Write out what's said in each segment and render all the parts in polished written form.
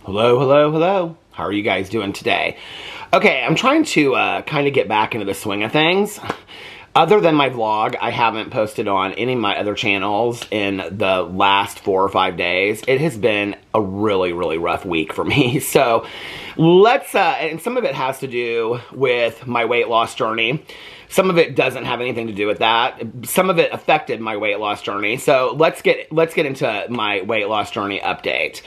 Hello, hello, hello. How are you guys doing today? Okay, I'm trying to kind of get back into the swing of things. Other than my vlog, I haven't posted on any of my other channels in the last 4 or 5 days. It has been a really, really rough week for me. So let's, and some of it has to do with my weight loss journey. Some of it doesn't have anything to do with that. Some of it affected my weight loss journey. So let's get into my weight loss journey update.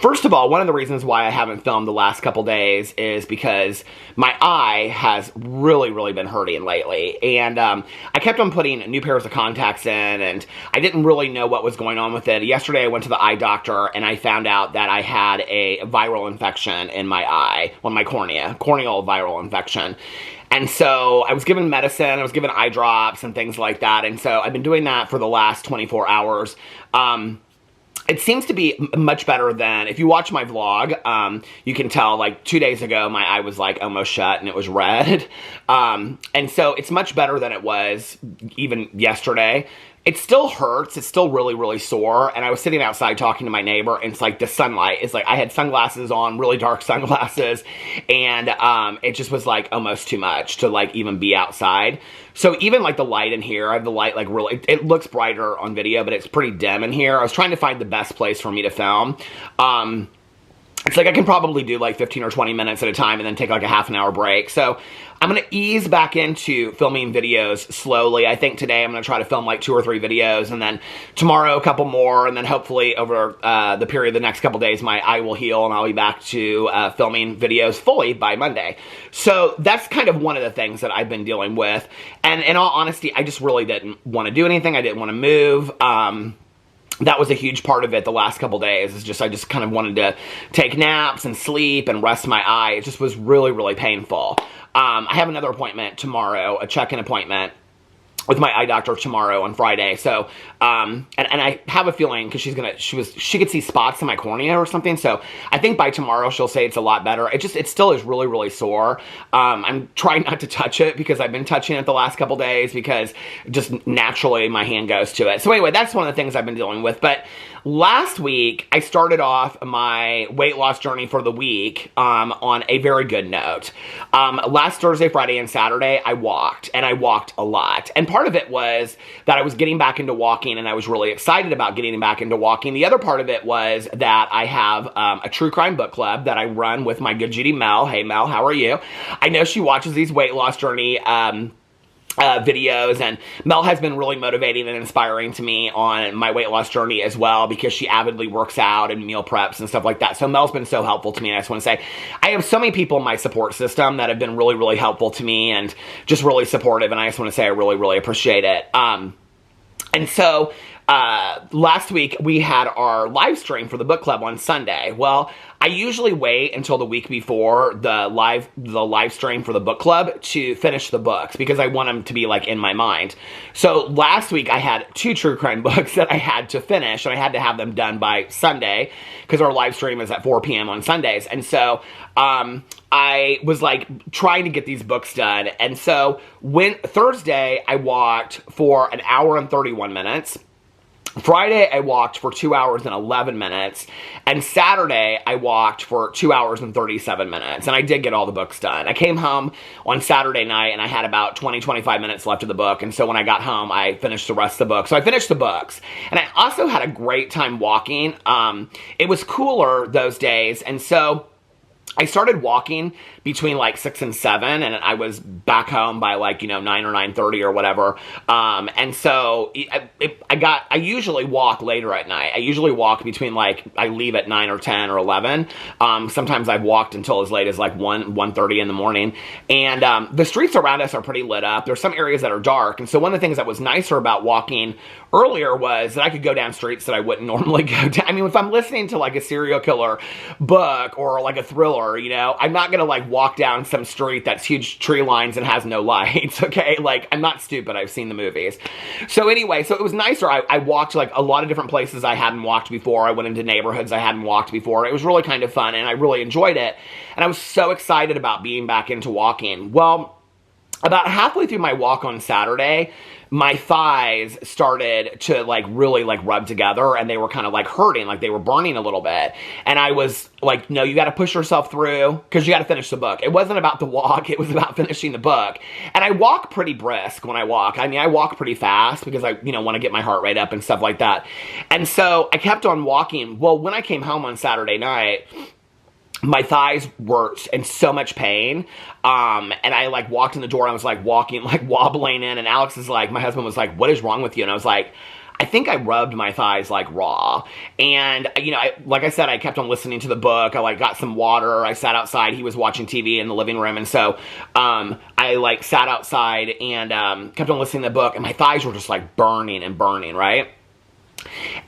First of all, one of the reasons why I haven't filmed the last couple days is because my eye has really, really been hurting lately. And I kept on putting new pairs of contacts in, and I didn't really know what was going on with it. Yesterday, I went to the eye doctor, and I found out that I had a viral infection in my eye, on my cornea, corneal viral infection. And so I was given medicine, I was given eye drops and things like that. And so I've been doing that for the last 24 hours. It seems to be much better than, if you watch my vlog, you can tell, like, 2 days ago, my eye was, like, almost shut and it was red. And so it's much better than it was even yesterday. It still hurts. It's still really, really sore. And I was sitting outside talking to my neighbor, and it's like the sunlight. It's like I had sunglasses on, really dark sunglasses, and it just was like almost too much to like even be outside. So even like the light in here, I have the light like really, it looks brighter on video, but it's pretty dim in here. I was trying to find the best place for me to film. It's like I can probably do like 15 or 20 minutes at a time and then take like a half an hour break. So I'm going to ease back into filming videos slowly. I think today I'm going to try to film like 2 or 3 videos, and then tomorrow a couple more, and then hopefully over the period of the next couple days my eye will heal and I'll be back to filming videos fully by Monday. So that's kind of one of the things that I've been dealing with. And in all honesty, I just really didn't want to do anything. I didn't want to move. That was a huge part of it the last couple days. I just kind of wanted to take naps and sleep and rest my eye. It just was really, really painful. I have another appointment tomorrow, a check-in appointment with my eye doctor tomorrow on Friday. So, and I have a feeling, because she could see spots in my cornea or something. So I think by tomorrow she'll say it's a lot better. It still is really, really sore. I'm trying not to touch it because I've been touching it the last couple days because just naturally my hand goes to it. So anyway, that's one of the things I've been dealing with. But last week, I started off my weight loss journey for the week on a very good note. Last Thursday, Friday, and Saturday, I walked, and I walked a lot. And part of it was that I was getting back into walking, and I was really excited about getting back into walking. The other part of it was that I have a true crime book club that I run with my good Judy Mel. Hey, Mel, how are you? I know she watches these weight loss journey videos, and Mel has been really motivating and inspiring to me on my weight loss journey as well, because she avidly works out and meal preps and stuff like that. So Mel's been so helpful to me, and I just want to say I have so many people in my support system that have been really, really helpful to me and just really supportive, and I just want to say I really, really appreciate it. And so last week we had our live stream for the book club on Sunday. Well, I usually wait until the week before the live stream for the book club to finish the books, because I want them to be like in my mind. So last week I had 2 true crime books that I had to finish, and I had to have them done by Sunday because our live stream is at 4 p.m. on Sundays. And so I was like trying to get these books done. And so Thursday I walked for an hour and 31 minutes. Friday, I walked for 2 hours and 11 minutes, and Saturday, I walked for 2 hours and 37 minutes, and I did get all the books done. I came home on Saturday night, and I had about 20-25 minutes left of the book, and so when I got home, I finished the rest of the book. So I finished the books, and I also had a great time walking. It was cooler those days, and so I started walking between like 6 and 7, and I was back home by like, 9 or 9:30 or whatever. And so I usually walk later at night. I usually walk between like, I leave at 9 or 10 or 11. Sometimes I've walked until as late as like 1:30 in the morning. And the streets around us are pretty lit up. There's some areas that are dark. And so one of the things that was nicer about walking earlier was that I could go down streets that I wouldn't normally go down. I mean, if I'm listening to like a serial killer book or like a thriller, I'm not gonna like walk down some street that's huge tree lines and has no lights, okay? Like, I'm not stupid. I've seen the movies. So anyway, so it was nicer. I walked like a lot of different places I hadn't walked before. I went into neighborhoods I hadn't walked before. It was really kind of fun, and I really enjoyed it. And I was so excited about being back into walking. Well, about halfway through my walk on Saturday, my thighs started to like really like rub together, and they were kind of like hurting, like they were burning a little bit. And I was like, no, you got to push yourself through because you got to finish the book. It wasn't about the walk. It was about finishing the book. And I walk pretty brisk when I walk. I mean, I walk pretty fast because I, want to get my heart rate up and stuff like that. And so I kept on walking. Well, when I came home on Saturday night, my thighs were in so much pain. And I like walked in the door and I was like walking, like wobbling in. And Alex is like, my husband was like, what is wrong with you? And I was like, I think I rubbed my thighs like raw. And, like I said, I kept on listening to the book. I like got some water. I sat outside. He was watching TV in the living room. And so, I like sat outside and, kept on listening to the book, and my thighs were just like burning and burning, right?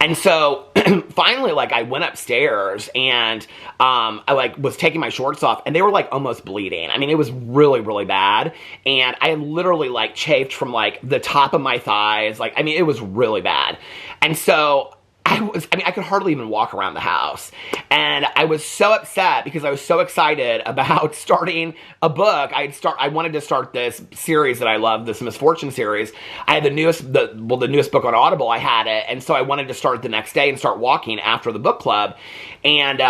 And so finally, like, I went upstairs and I like was taking my shorts off, and they were like almost bleeding. I mean, it was really, really bad. And I literally like chafed from like the top of my thighs. Like, I mean, it was really bad. And so I could hardly even walk around the house. And I was so upset because I was so excited about starting a book. I wanted to start this series that I love, this Misfortune series. I had the newest book on Audible. I had it. And so I wanted to start the next day and start walking after the book club. And,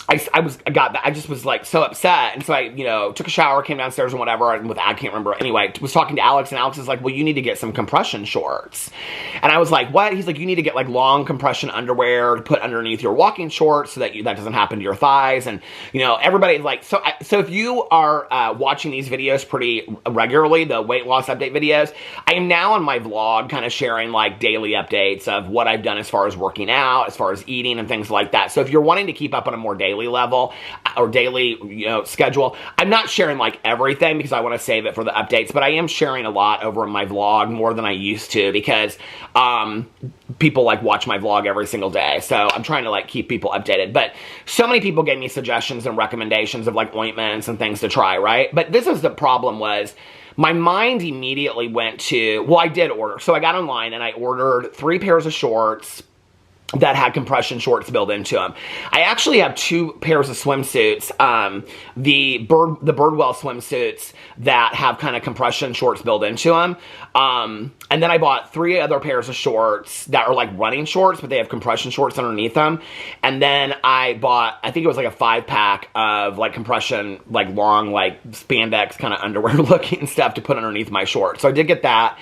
I just was like so upset. And so I, took a shower, came downstairs and whatever, and I can't remember. Anyway, was talking to Alex, and Alex is like, well, you need to get some compression shorts. And I was like, what? He's like, you need to get like long compression underwear to put underneath your walking shorts so that that doesn't happen to your thighs. And, everybody's like, so if you are watching these videos pretty regularly, the weight loss update videos, I am now on my vlog kind of sharing like daily updates of what I've done as far as working out, as far as eating and things like that. So if you're wanting to keep up on a more daily level or daily schedule, I'm not sharing like everything because I want to save it for the updates, but I am sharing a lot over in my vlog, more than I used to, because people like watch my vlog every single day, so I'm trying to like keep people updated. But so many people gave me suggestions and recommendations of like ointments and things to try, right? But this is the problem, was my mind immediately went to, well, I did order. So I got online and I ordered 3 pairs of shorts that had compression shorts built into them. I actually have 2 pairs of swimsuits, the Birdwell swimsuits that have kind of compression shorts built into them. And then I bought 3 other pairs of shorts that are like running shorts, but they have compression shorts underneath them. And then I bought, I think it was like a 5-pack of like compression, like long, like spandex kind of underwear looking stuff to put underneath my shorts. So I did get that.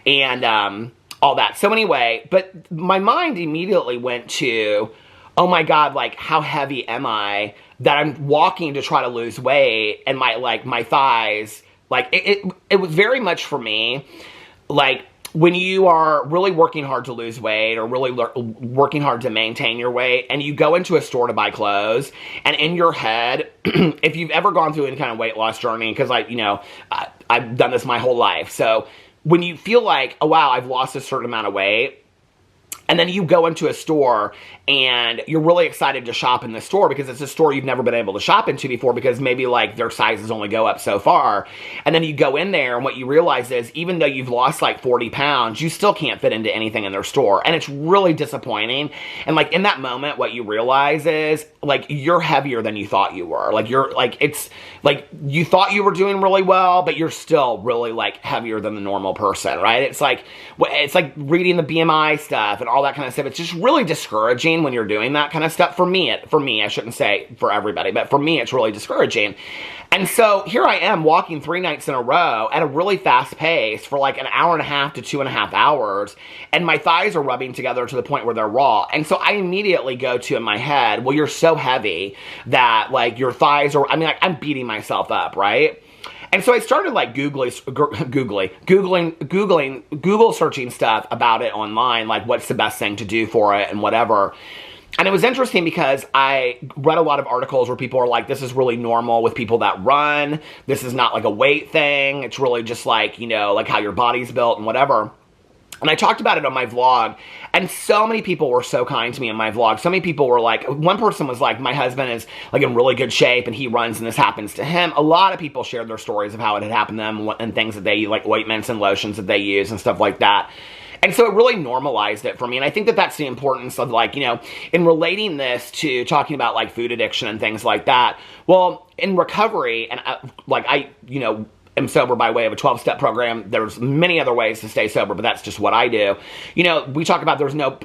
And, all that. So anyway, but my mind immediately went to, oh my God, like how heavy am I that I'm walking to try to lose weight, and my thighs, like it was very much for me, like when you are really working hard to lose weight or really working hard to maintain your weight, and you go into a store to buy clothes, and in your head, if you've ever gone through any kind of weight loss journey, because I've done this my whole life, so when you feel like, oh wow, I've lost a certain amount of weight, and then you go into a store and you're really excited to shop in the store because it's a store you've never been able to shop into before because maybe like their sizes only go up so far. And then you go in there and what you realize is even though you've lost like 40 pounds, you still can't fit into anything in their store. And it's really disappointing. And like in that moment, what you realize is like you're heavier than you thought you were. Like you're like, it's like you thought you were doing really well, but you're still really like heavier than the normal person, right? It's like reading the BMI stuff and all that kind of stuff. It's just really discouraging when you're doing that kind of stuff. For me, I shouldn't say for everybody, but for me, it's really discouraging. And so here I am walking 3 nights in a row at a really fast pace for like an hour and a half to 2.5 hours. And my thighs are rubbing together to the point where they're raw. And so I immediately go to in my head, well, you're so heavy that like your thighs are, I mean, like, I'm beating myself up, right? And so I started like Google searching stuff about it online, like what's the best thing to do for it and whatever. And it was interesting because I read a lot of articles where people are like, this is really normal with people that run. This is not like a weight thing. It's really just like, like how your body's built and whatever. And I talked about it on my vlog, and so many people were so kind to me in my vlog. So many people were like, one person was like, my husband is like in really good shape and he runs and this happens to him. A lot of people shared their stories of how it had happened to them and things that they, like ointments and lotions that they use and stuff like that. And so it really normalized it for me. And I think that that's the importance of like, in relating this to talking about like food addiction and things like that. Well, in recovery, and am sober by way of a 12-step program. There's many other ways to stay sober, but that's just what I do. You know, we talk about there's no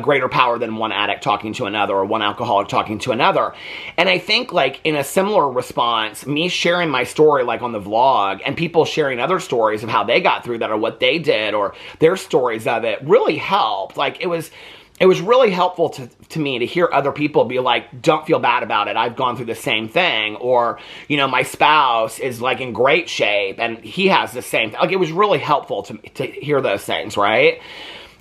greater power than one addict talking to another or one alcoholic talking to another. And I think, like, in a similar response, me sharing my story, like on the vlog, and people sharing other stories of how they got through that or what they did or their stories of it really helped. Like, it was really helpful to me to hear other people be like, don't feel bad about it. I've gone through the same thing. Or, you know, my spouse is like in great shape and he has the same thing. Like, it was really helpful to hear those things, right?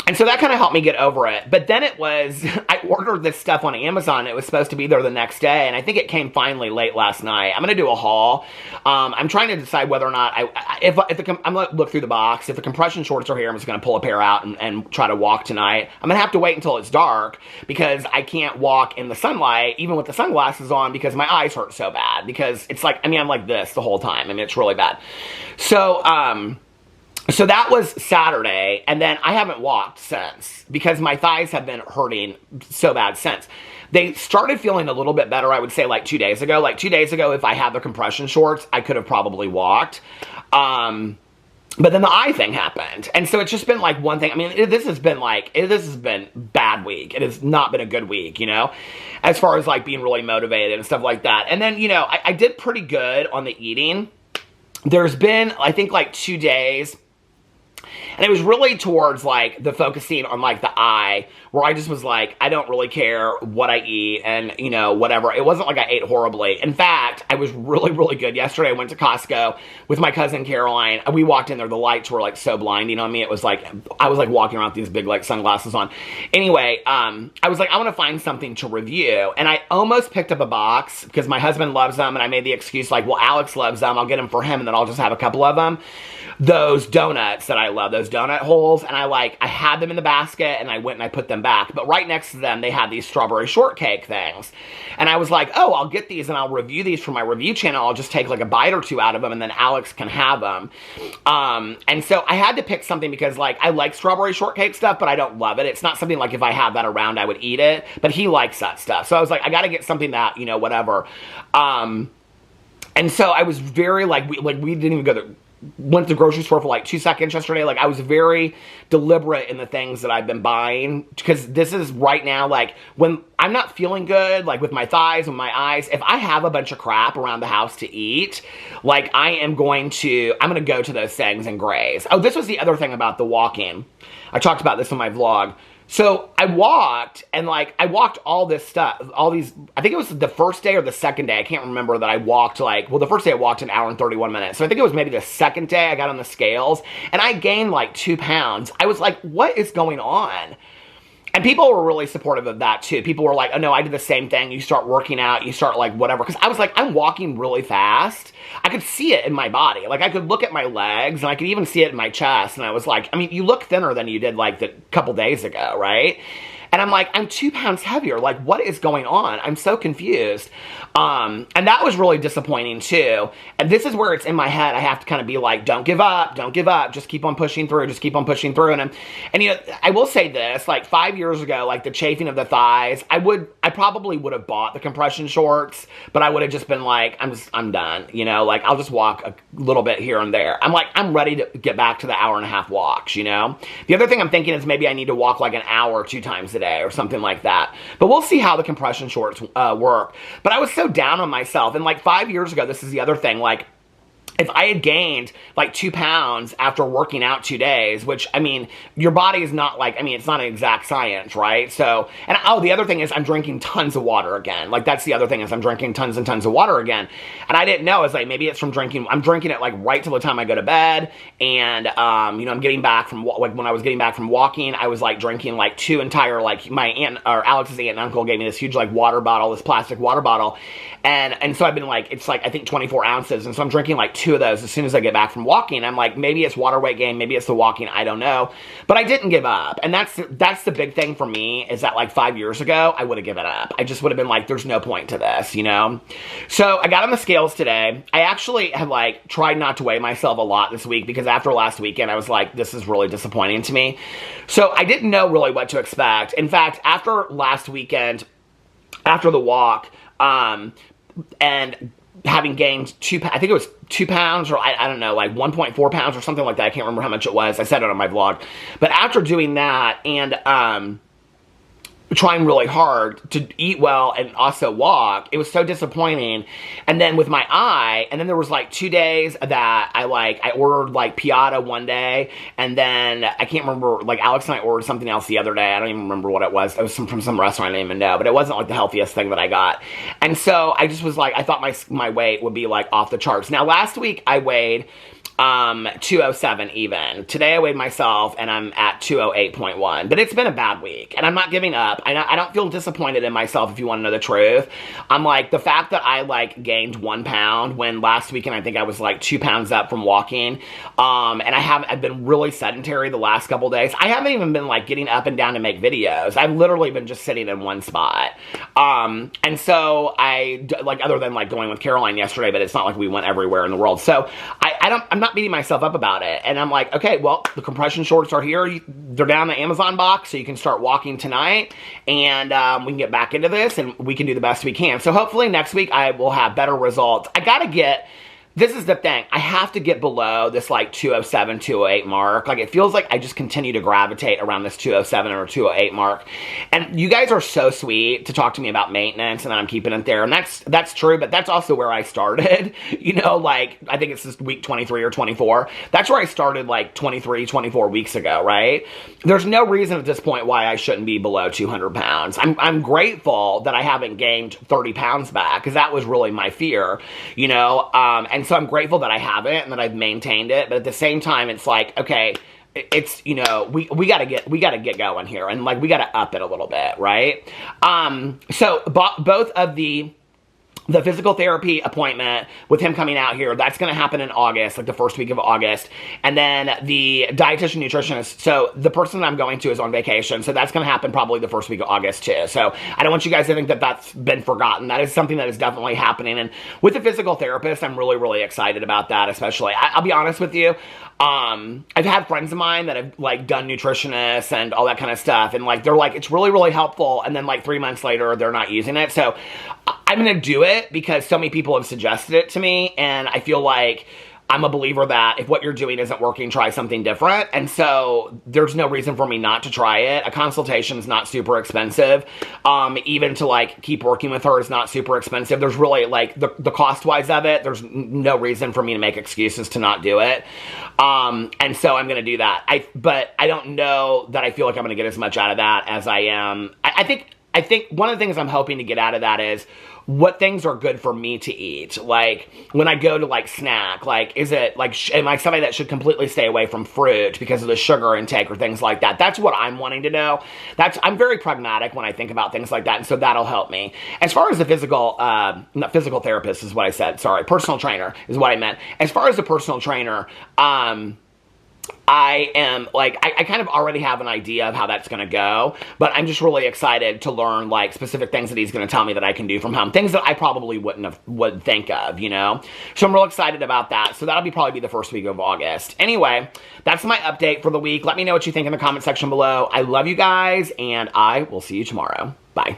And so that kind of helped me get over it. But then it was, I ordered this stuff on Amazon. It was supposed to be there the next day. And I think it came finally late last night. I'm going to do a haul. I'm trying to decide whether or not, I'm going to look through the box. If the compression shorts are here, I'm just going to pull a pair out and try to walk tonight. I'm going to have to wait until it's dark because I can't walk in the sunlight, even with the sunglasses on, because my eyes hurt so bad. Because it's like, I mean, I'm like this the whole time. I mean, it's really bad. So that was Saturday, and then I haven't walked since because my thighs have been hurting so bad since. They started feeling a little bit better, I would say, like 2 days ago. Like 2 days ago, if I had the compression shorts, I could have probably walked. But then the eye thing happened. And so it's just been like one thing. I mean, this has been bad week. It has not been a good week, you know, as far as like being really motivated and stuff like that. And then, you know, I did pretty good on the eating. There's been, I think, like 2 days. And it was really towards, like, the focusing on, like, the eye, where I just was like, I don't really care what I eat and, you know, whatever. It wasn't like I ate horribly. In fact, I was really, really good. Yesterday, I went to Costco with my cousin Caroline. We walked in there. The lights were, like, so blinding on me. It was like, I was, like, walking around with these big, like, sunglasses on. Anyway, I was like, I want to find something to review. And I almost picked up a box because my husband loves them. And I made the excuse, like, well, Alex loves them. I'll get them for him, and then I'll just have a couple of them. Those donuts that I love, those donut holes, and I had them in the basket, and I went and I put them back, but right next to them, they had these strawberry shortcake things, and I was like, oh, I'll get these, and I'll review these for my review channel. I'll just take, like, a bite or two out of them, and then Alex can have them, and so I had to pick something because, like, I like strawberry shortcake stuff, but I don't love it. It's not something, like, if I had that around, I would eat it, but he likes that stuff, so I was like, I gotta get something that, you know, whatever, and so I was very, we didn't even went to the grocery store for like 2 seconds yesterday. Like, I was very deliberate in the things that I've been buying because this is right now, like, when I'm not feeling good, like with my thighs and my eyes, if I have a bunch of crap around the house to eat, like, I'm going to go to those things and graze. Oh, this was the other thing about the walking. I talked about this in my vlog. So I walked, and, like, I walked all this stuff, all these, I think it was the first day or the second day, I can't remember, that I walked, like, well, the first day I walked an hour and 31 minutes, so I think it was maybe the second day I got on the scales, and I gained, like, 2 pounds. I was like, what is going on? And people were really supportive of that, too. People were like, oh, no, I did the same thing. You start working out, you start, like, whatever. Because I was like, I'm walking really fast. I could see it in my body. Like, I could look at my legs, and I could even see it in my chest. And I was like, I mean, you look thinner than you did, like, the couple days ago, right? And I'm like, I'm 2 pounds heavier. Like, what is going on? I'm so confused. And that was really disappointing, too. And this is where it's in my head. I have to kind of be like, don't give up. Don't give up. Just keep on pushing through. Just keep on pushing through. And you know, I will say this, like, 5 years ago, like, the chafing of the thighs, I probably would have bought the compression shorts, but I would have just been like, I'm done. You know, like, I'll just walk a little bit here and there. I'm like, I'm ready to get back to the hour-and-a-half walks, you know? The other thing I'm thinking is maybe I need to walk like an hour 2 times a day or something like that. But we'll see how the compression shorts work. But I was so down on myself. And, like, 5 years ago, this is the other thing, like, if I had gained, like, 2 pounds after working out 2 days, which, I mean, your body is not, like, I mean, it's not an exact science, right? So, and, oh, the other thing is I'm drinking tons of water again. Like, that's the other thing is I'm drinking tons and tons of water again. And I didn't know. It's like, maybe it's from drinking. I'm drinking it, like, right till the time I go to bed. And, you know, I'm getting back from, like, when I was getting back from walking, I was, like, drinking, like, 2 entire, like, my aunt, or Alex's aunt and uncle gave me this huge, like, water bottle, this plastic water bottle. And so I've been, like, it's, like, I think 24 ounces. And so I'm drinking, like, 2 of those as soon as I get back from walking. I'm like, maybe it's water weight gain, maybe it's the walking, I don't know. But I didn't give up. And that's the big thing for me, is that, like, 5 years ago, I would have given up. I just would have been like, there's no point to this, you know? So I got on the scales today. I actually have, like, tried not to weigh myself a lot this week, because after last weekend, I was like, this is really disappointing to me. So I didn't know really what to expect. In fact, after last weekend, after the walk, and having gained I think it was 2 pounds, or I don't know, like 1.4 pounds or something like that. I can't remember how much it was. I said it on my vlog. But after doing that and trying really hard to eat well and also walk, it was so disappointing. And then with my eye, and then there was like 2 days that I ordered like Piata one day, and then I can't remember, like Alex and I ordered something else the other day. I don't even remember what it was. It was from some restaurant I didn't even know, but it wasn't like the healthiest thing that I got. And so I just was like, I thought my weight would be like off the charts. Now last week I weighed 207 even. Today I weighed myself and I'm at 208.1. But it's been a bad week and I'm not giving up. I don't feel disappointed in myself, if you want to know the truth. I'm like, the fact that I like gained 1 pound when last weekend I think I was like 2 pounds up from walking. And I've been really sedentary the last couple days. I haven't even been like getting up and down to make videos. I've literally been just sitting in one spot. And so other than like going with Caroline yesterday, but it's not like we went everywhere in the world. So I'm not beating myself up about it. And I'm like, okay, well, the compression shorts are here. They're down in the Amazon box, so you can start walking tonight. And we can get back into this, and we can do the best we can. So hopefully next week I will have better results. This is the thing. I have to get below this like 207, 208 mark. Like it feels like I just continue to gravitate around this 207 or 208 mark. And you guys are so sweet to talk to me about maintenance and that I'm keeping it there. And that's true, but that's also where I started. You know, like I think it's just week 23 or 24. That's where I started like 23, 24 weeks ago, right? There's no reason at this point why I shouldn't be below 200 pounds. I'm grateful that I haven't gained 30 pounds back, because that was really my fear, you know? And so I'm grateful that I haven't and that I've maintained it. But at the same time, it's like, okay, it's, you know, we gotta get going here, and like we gotta up it a little bit, right? So both of the physical therapy appointment with him coming out here, that's going to happen in August, like the first week of August. And then the dietitian nutritionist, so the person that I'm going to is on vacation, so that's going to happen probably the first week of August too. So I don't want you guys to think that that's been forgotten. That is something that is definitely happening. And with the physical therapist, I'm really, really excited about that, especially. I'll be honest with you. I've had friends of mine that have like done nutritionists and all that kind of stuff, and like they're like, it's really, really helpful, and then like 3 months later they're not using it. So I'm gonna do it because so many people have suggested it to me, and I feel like I'm a believer that if what you're doing isn't working, try something different. And so there's no reason for me not to try it. A consultation is not super expensive. Even to like keep working with her is not super expensive. There's really like the cost wise of it, there's no reason for me to make excuses to not do it. And so I'm going to do that. But I don't know that I feel like I'm going to get as much out of that as I am. I think one of the things I'm hoping to get out of that is what things are good for me to eat. Like when I go to like snack, like is it like, am I somebody that should completely stay away from fruit because of the sugar intake or things like that? That's what I'm wanting to know. I'm very pragmatic when I think about things like that, and so that'll help me. As far as the not physical therapist is what I said, sorry, personal trainer is what I meant. As far as the personal trainer, I am like, I kind of already have an idea of how that's going to go, but I'm just really excited to learn like specific things that he's going to tell me that I can do from home. Things that I probably would think of, you know? So I'm real excited about that. So that'll probably be the first week of August. Anyway, that's my update for the week. Let me know what you think in the comment section below. I love you guys, and I will see you tomorrow. Bye.